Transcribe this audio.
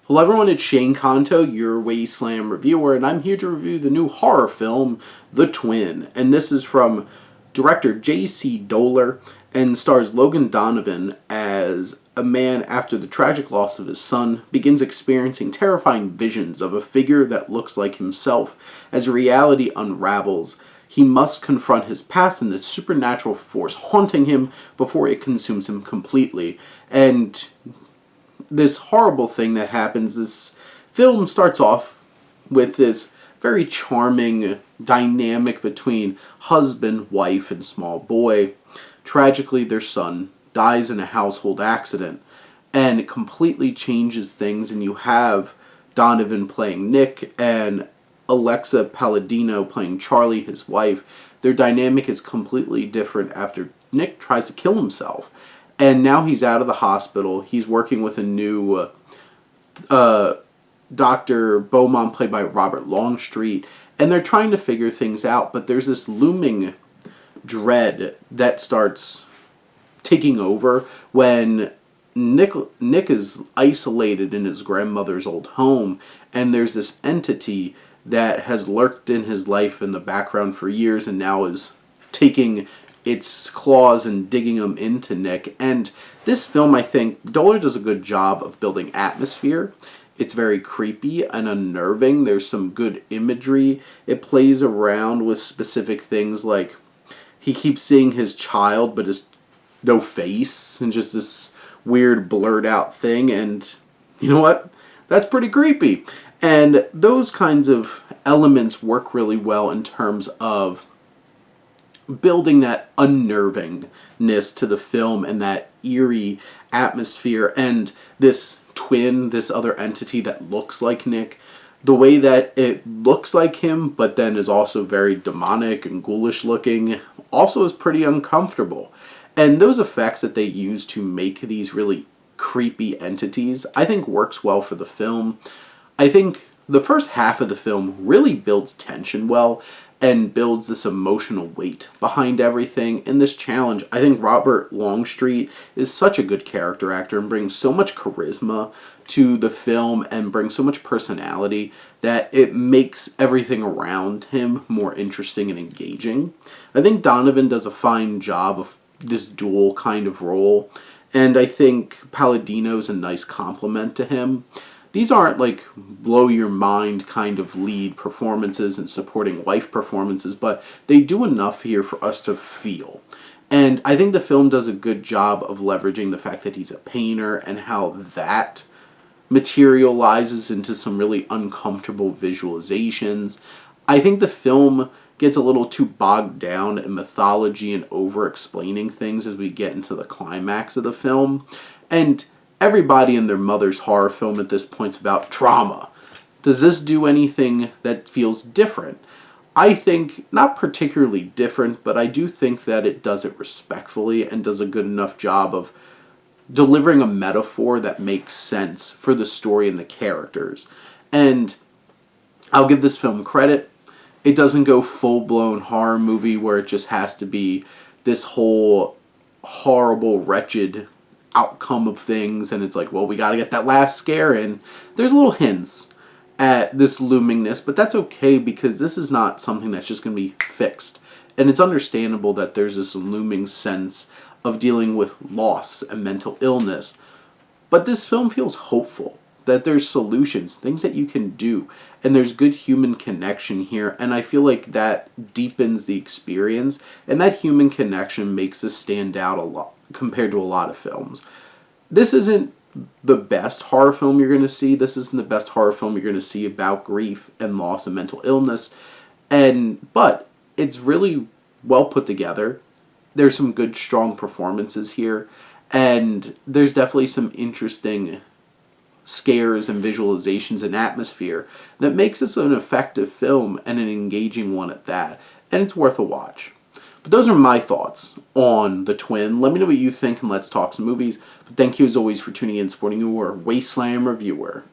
Hello everyone, it's Shane Kanto, your Wasteland reviewer, and I'm here to review the new horror film, The Twin. And this is from director J.C. Doler and stars Logan Donovan as a man after the tragic loss of his son begins experiencing terrifying visions of a figure that looks like himself. As reality unravels, he must confront his past and the supernatural force haunting him before it consumes him completely. And this horrible thing that happens, this film starts off with this very charming dynamic between husband, wife, and small boy. Tragically, their son dies in a household accident, and it completely changes things, and you have Donovan playing Nick and Alexa Palladino playing Charlie, his wife. Their dynamic is completely different after Nick tries to kill himself. And now he's out of the hospital. He's working with a new Dr. Beaumont, played by Robert Longstreet. And they're trying to figure things out, but there's this looming dread that starts taking over when Nick is isolated in his grandmother's old home. And there's this entity that has lurked in his life in the background for years and now is taking its claws and digging them into Nick. And this film, I think, Doler does a good job of building atmosphere. It's very creepy and unnerving. There's some good imagery. It plays around with specific things like he keeps seeing his child but has no face and just this weird blurred out thing. And you know what? That's pretty creepy. And those kinds of elements work really well in terms of building that unnervingness to the film and that eerie atmosphere. And this twin, this other entity that looks like Nick, the way that it looks like him but then is also very demonic and ghoulish looking, also is pretty uncomfortable. And those effects that they use to make these really creepy entities, I think works well for the film. I think the first half of the film really builds tension well and builds this emotional weight behind everything. In this challenge, I think Robert Longstreet is such a good character actor and brings so much charisma to the film and brings so much personality that it makes everything around him more interesting and engaging. I think Donovan does a fine job of this dual kind of role, and I think Palladino's a nice compliment to him. These aren't like blow your mind kind of lead performances and supporting wife performances, but they do enough here for us to feel. And I think the film does a good job of leveraging the fact that he's a painter and how that materializes into some really uncomfortable visualizations. I think the film gets a little too bogged down in mythology and over-explaining things as we get into the climax of the film. And everybody and their mother's horror film at this point is about trauma. Does this do anything that feels different? I think not particularly different, but I do think that it does it respectfully and does a good enough job of delivering a metaphor that makes sense for the story and the characters. And I'll give this film credit. It doesn't go full-blown horror movie where it just has to be this whole horrible, wretched outcome of things, and it's like, well, we got to get that last scare in. There's little hints at this loomingness, but that's okay because this is not something that's just going to be fixed. And it's understandable that there's this looming sense of dealing with loss and mental illness. But this film feels hopeful, that there's solutions, things that you can do, and there's good human connection here, and I feel like that deepens the experience, and that human connection makes this stand out a lot compared to a lot of films. This isn't the best horror film you're going to see. This isn't the best horror film you're going to see about grief and loss and mental illness, but it's really well put together. There's some good, strong performances here, and there's definitely some interesting scares and visualizations and atmosphere that makes this an effective film and an engaging one at that, and it's worth a watch. But those are my thoughts on The Twin. Let me know what you think and let's talk some movies. But thank you as always for tuning in, supporting your Wasteland reviewer.